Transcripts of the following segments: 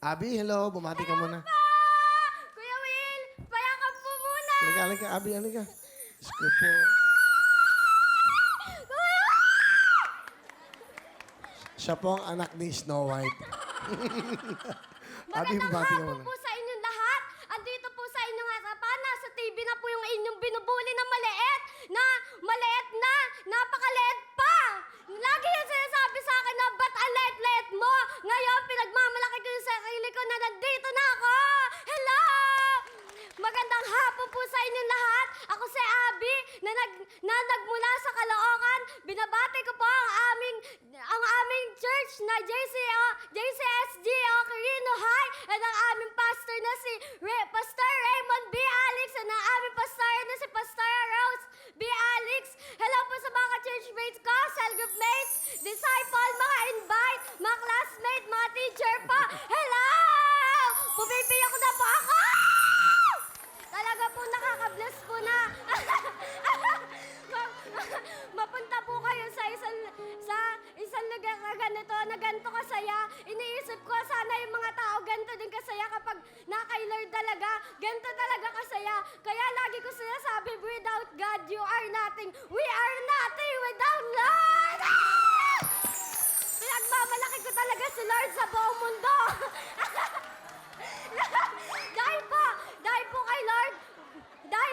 Abi, hello. Bumati ka muna. Kuya Will, payakap po muna! Halika, Abi, halika. Diyos ko po. Siya po ang anak ni Snow White. Abi, Magandang bumati ka hapon muna. po sa inyong lahat. Andito po sa inyong harapan. Nasa TV na po yung inyong binubuli na maliit. Na napakaliit pa. Lagi yung sinasabi sa akin na ba't ang liit-liit mo? Ngayon, pinagmamalaki ko yung sarili ko na nandito na ako. Hello! Magandang hapon po sa inyong lahat. Ako si Abby na nagmula sa Caloocan. Binabati ko po ang aming church na JCSG o Quirino High at ang aming pastor na si Pastor Raymond B. Alex at ang aming pastor na si Pastor Rose B. Alex. Hello po sa mga churchmates ko, cell group mates, disciple, mga invite, mga classmate, mga teacher po. Hello! Pupipiyak na po ako! Talaga po nakaka-bless po na. Mapunta po kayo sa isang lugar na ganito kasaya. Iniisip ko sana yung mga tao ganito din kasaya kapag kay Lord talaga. Ganito talaga kasaya. Kaya lagi ko sinasabi, without God, you are nothing. We are nothing without Lord! Pinagmamalaki ko talaga si Lord sa buong mundo. Dahil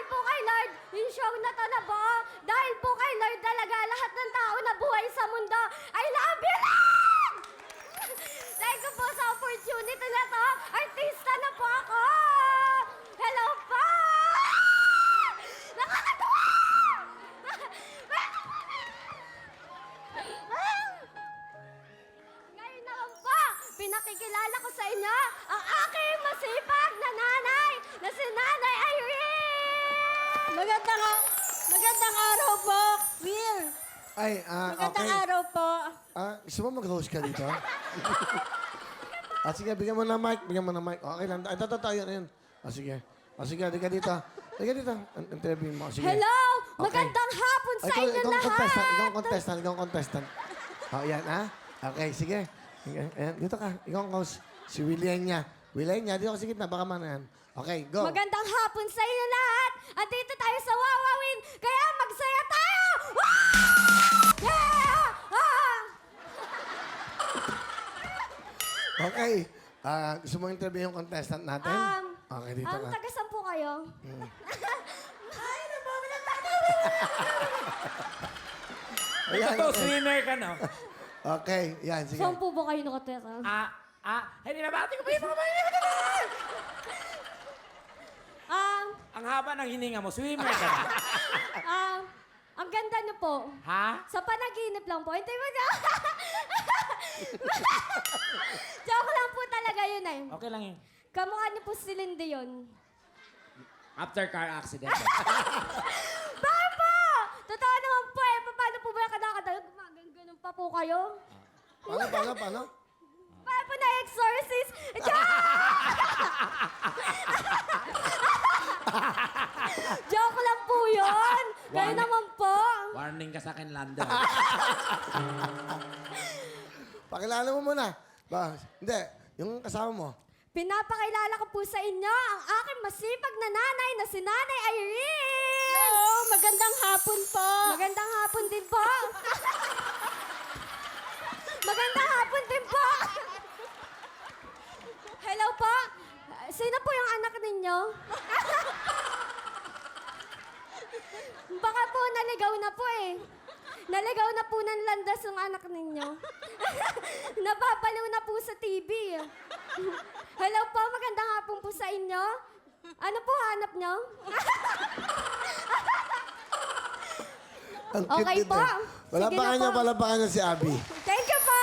po kay Lord, yung show na to na buo, dahil po kay Lord talaga, lahat ng tao na buhay sa mundo, I love you, Lord! Dahil ko po sa opportunity na to, artista na po ako! Hello po! Nakakatawa! Ngayon naman po, pinakikilala ko sa inyo ang aking masipag na nanay, na si Nanay Irene! Magandang araw po, Will. Ay, Magandang okay. araw po. Gusto mo mag-host ka dito? Sige, bigyan mo ng mic. Okay lang. Ito, yun. Sige. Sige, di ka dito. Interview mo. Sige. Hello! Okay. Magandang hapon sa inyo lahat! Ikaw ang contestant. Yan, ha? Okay, sige. Ayan, dito ka. Ikaw ang host. Si William niya. Dito ka sa gitna. Baka manahan. Okay, go. Magandang hapon sa inyo lahat! Andito tayo sa Wawawin, kaya magsaya tayo! Yeah! Okay. Gusto mo interview yung contestant natin? Okay, dito ka. Taga-saan po kayo? Ay, Ayan, Ito, okay. swimmer ka, no? Okay, yan, sige. Saan po ba kayo nakatira? Hindi nabati ko pa yung mga bayan. Ang haba ng hininga mo, swimmer ka na. Ang ganda niyo po. Ha? Sa panaginip lang po. Hindi mo na. Joke lang po talaga yun eh. Okay lang yun. Kamukha niyo po si Lindy yun. After car accident. Bakit po? Totoo naman po eh. Paano po ba kadakadalag? Ganun pa po kayo? Paano? Paano po na-exorcist? Joke lang po yun. Kayo naman po. Warning ka sa akin, Lando. Pakilala mo muna. Hindi, yung kasama mo. Pinapakilala ko po sa inyo ang aking masipag na nanay na si Nanay Irene. Hello, magandang hapon po. Magandang hapon din po. Magandang hapon din po. Hello po. Sino po yung anak ninyo? Baka po naligaw na po eh. Naligaw na po ng landas yung anak ninyo. Napapaliw na po sa TV. Hello po, magandang hapon po sa inyo. Ano po hanap nyo? Ang cute Okay nito. po. Sige na po. Palapakan niya si Abby. Thank you po!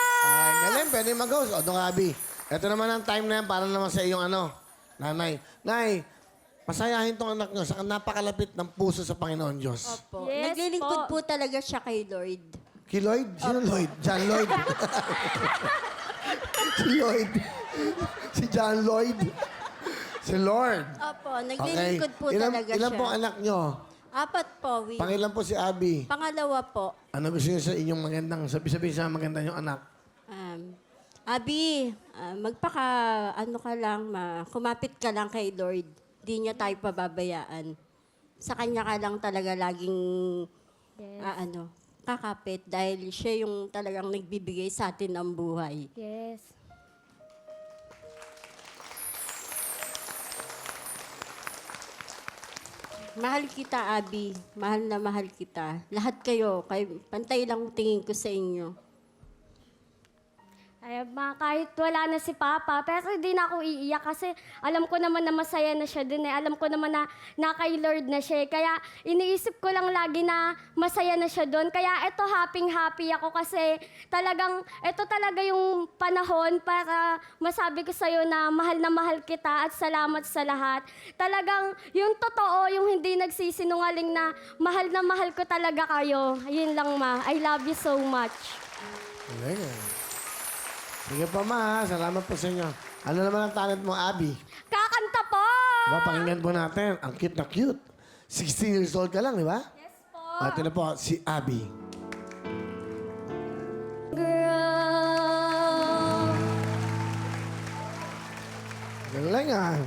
Galing, pwede mag-host. O, doon Abby. Ito naman ang time na yan para naman sa iyong nanay. Nay, masayahin tong anak nyo sa napakalapit ng puso sa Panginoon Diyos. Opo. Yes Naglilingkod po. po talaga siya kay Lord. Kay Lloyd? Sino Lloyd? John Lloyd. Si Lloyd. Si John Lloyd. Si Lord. Opo, naglilingkod po talaga Ilan siya. po anak nyo? 4 po, Will. Pangilan po si Abby. Pangalawa po, Ano gusto niyo sa inyong magandang, sabi-sabi sa maganda yung anak? Abi, ano ka lang, kumapit ka lang kay Lord. Di niya tayo pababayaan. Sa Kanya ka lang talaga laging, Yes. kakapit dahil siya yung talagang nagbibigay sa atin ng buhay. Yes. Mahal kita, Abi. Mahal na mahal kita. Lahat kayo, pantay lang tingin ko sa inyo. Ay, kahit wala na si Papa, pero hindi na ako iiyak kasi alam ko naman na masaya na siya dun eh. Alam ko naman na kay Lord na siya eh. Kaya iniisip ko lang lagi na masaya na siya dun. Kaya eto, happy ako kasi talagang, eto talaga yung panahon para masabi ko sa'yo na mahal kita at salamat sa lahat. Talagang yung totoo, yung hindi nagsisinungaling na mahal ko talaga kayo. Yun lang, Ma. I love you so much. Galing. Sige pa, ma. Salamat po sa inyo. Ano naman ang talent mo, Abby? Kakanta po! Diba, pakinggan po natin. Ang cute na cute. 16 years old ka lang, di ba? Yes po. Ito na po, si Abby. Girl. Galing ah.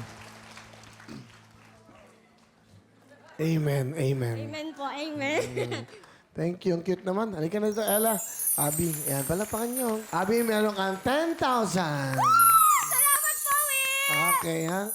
Amen, amen. Amen po, amen. Thank you. Ang cute naman. Halika na dito, Ella. Abby, yan pala pa kanyo. Abby, meron kang 10,000. Salamat po, Will! Okay, ha?